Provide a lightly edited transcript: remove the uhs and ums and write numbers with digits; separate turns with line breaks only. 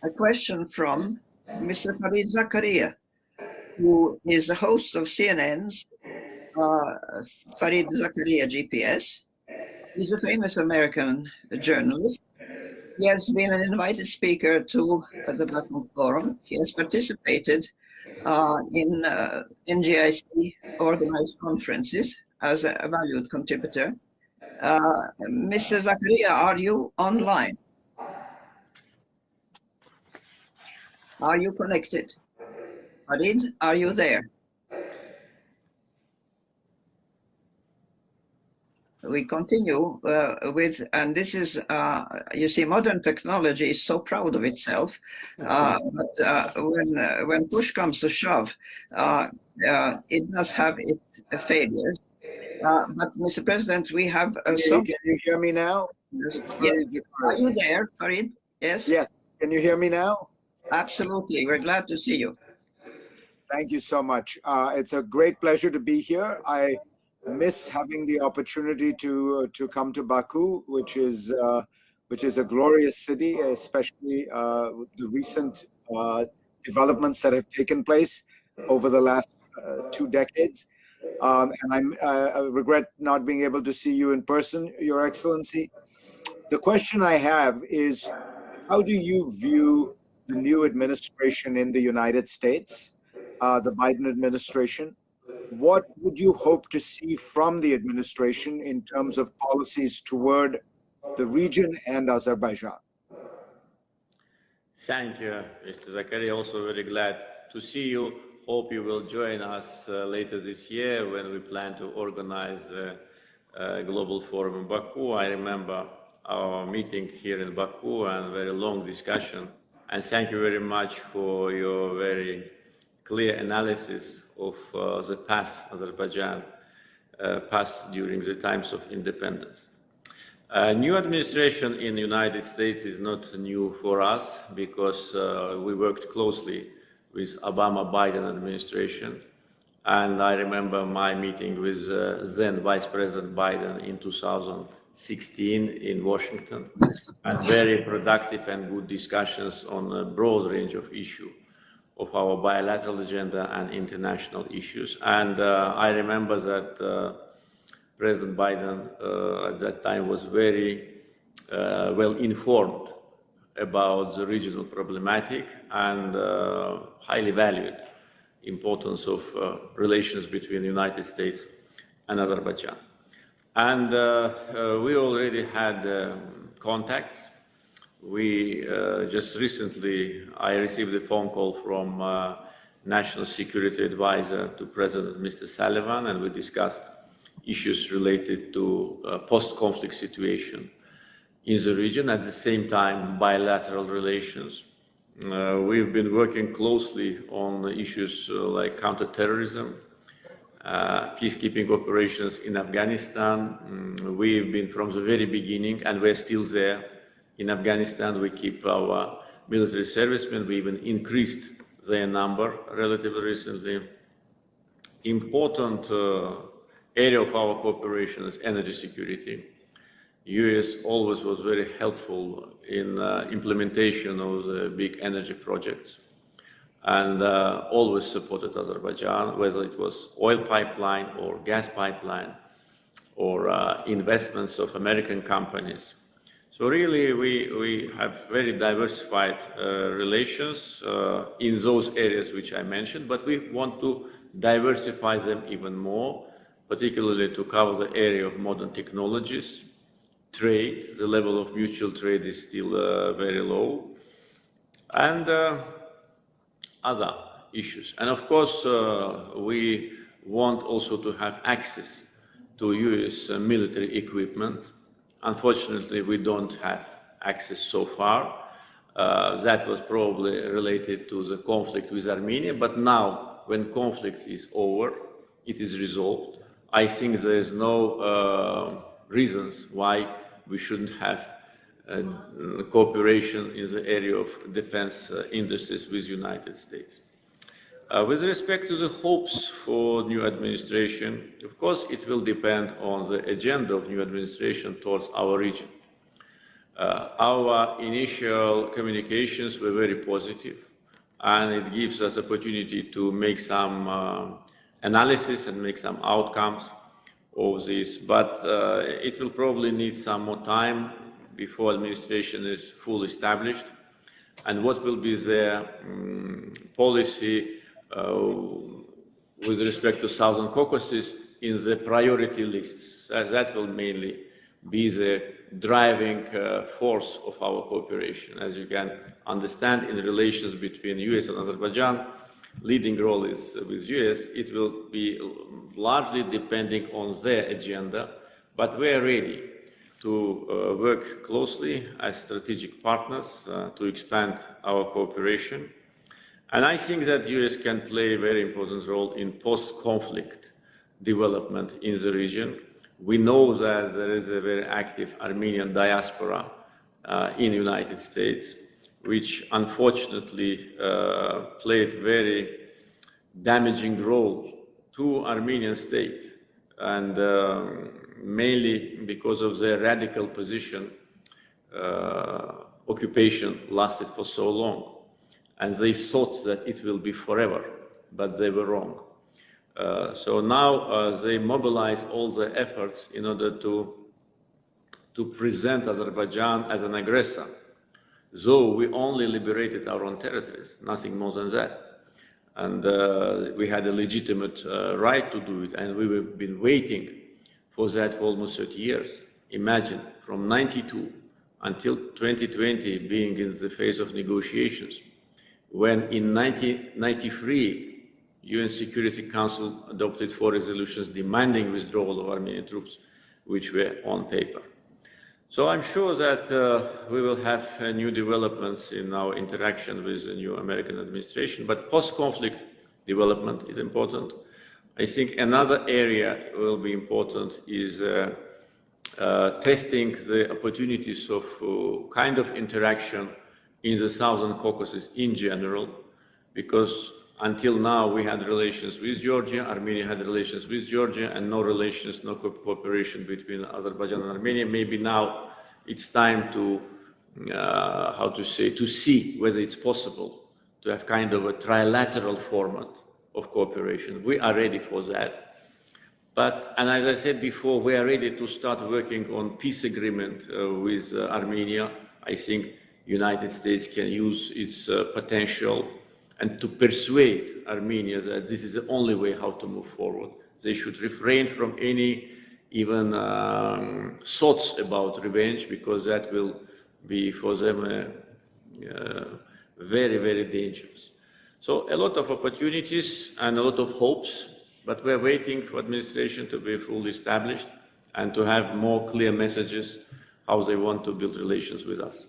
a question from Mr. Fareed Zakaria, who is the host of CNN's Fareed Zakaria GPS. He's a famous American journalist. He has been an invited speaker to the Baku Forum. He has participated in NGIC organized conferences as a valued contributor. Mr. Zakaria, are you online? Are you connected? Fareed, are you there? We continue with, and this is, you see, modern technology is so proud of itself, but when push comes to shove, it does have its failures. But Mr. President, we have some.
Can you hear me now?
Yes. Are you there, Fareed? Yes.
Yes. Can you hear me now?
Absolutely. We're glad to see you.
Thank you so much. It's a great pleasure to be here. I miss having the opportunity to come to Baku, which is a glorious city, especially the recent developments that have taken place over the last 2 decades. And I regret not being able to see you in person, Your Excellency. The question I have is, how do you view the new administration in the United States, the Biden administration? What would you hope to see from the administration in terms of policies toward the region and Azerbaijan?
Thank you, Mr. Zakaria. Also very glad to see you. Hope you will join us later this year when we plan to organize a global forum in Baku. I remember our meeting here in Baku and very long discussion. And thank you very much for your very clear analysis of the past Azerbaijan past during the times of independence. New administration in the United States is not new for us because we worked closely with Obama-Biden administration. And I remember my meeting with then Vice President Biden in 2016 in Washington, and very productive and good discussions on a broad range of issues of our bilateral agenda and international issues. And I remember that President Biden at that time was very well informed about the regional problematic and highly valued importance of relations between the United States and Azerbaijan. And we already had contacts. We just recently, I received a phone call from National Security Advisor to President Mr. Sullivan, and we discussed issues related to post-conflict situation in the region. At the same time, bilateral relations. We've been working closely on issues like counterterrorism, peacekeeping operations in Afghanistan. We've been from the very beginning, and we're still there. In Afghanistan, we keep our military servicemen. We even increased their number relatively recently. Important area of our cooperation is energy security. US always was very helpful in implementation of the big energy projects, and always supported Azerbaijan, whether it was oil pipeline or gas pipeline or investments of American companies. So really, we have very diversified relations in those areas which I mentioned, but we want to diversify them even more, particularly to cover the area of modern technologies, trade. The level of mutual trade is still very low, and other issues. And of course, we want also to have access to US military equipment. Unfortunately, we don't have access so far. That was probably related to the conflict with Armenia, but now, when conflict is over, it is resolved. I think there is no reasons why we shouldn't have cooperation in the area of defense industries with the United States. With respect to the hopes for new administration, of course, it will depend on the agenda of new administration towards our region. Our initial communications were very positive, and it gives us opportunity to make some analysis and make some outcomes of this. But it will probably need some more time before administration is fully established. And what will be their policy with respect to Southern Caucasus in the priority lists? That will mainly be the driving force of our cooperation. As you can understand, in relations between US and Azerbaijan, leading role is with US. It will be largely depending on their agenda, but we are ready to work closely as strategic partners to expand our cooperation. And I think that US can play a very important role in post-conflict development in the region. We know that there is a very active Armenian diaspora in the United States, which unfortunately played a very damaging role to Armenian state, and mainly because of their radical position, occupation lasted for so long. And they thought that it will be forever, but they were wrong. So now they mobilize all their efforts in order to present Azerbaijan as an aggressor, though we only liberated our own territories, nothing more than that. And we had a legitimate right to do it, and we've been waiting for that for almost 30 years. Imagine, from 92 until 2020 being in the phase of negotiations, when in 1993, UN Security Council adopted 4 resolutions demanding withdrawal of Armenian troops, which were on paper. So I'm sure that we will have new developments in our interaction with the new American administration, but post-conflict development is important. I think another area will be important is testing the opportunities of kind of interaction in the Southern Caucasus in general, because until now we had relations with Georgia, Armenia had relations with Georgia, and no relations, no cooperation between Azerbaijan and Armenia. Maybe now it's time to, to see whether it's possible to have kind of a trilateral format of cooperation. We are ready for that. But, and as I said before, we are ready to start working on peace agreement with Armenia. I think United States can use its potential and to persuade Armenia that this is the only way how to move forward. They should refrain from any even thoughts about revenge, because that will be for them very, very dangerous. So a lot of opportunities and a lot of hopes, but we're waiting for administration to be fully established and to have more clear messages how they want to build relations with us.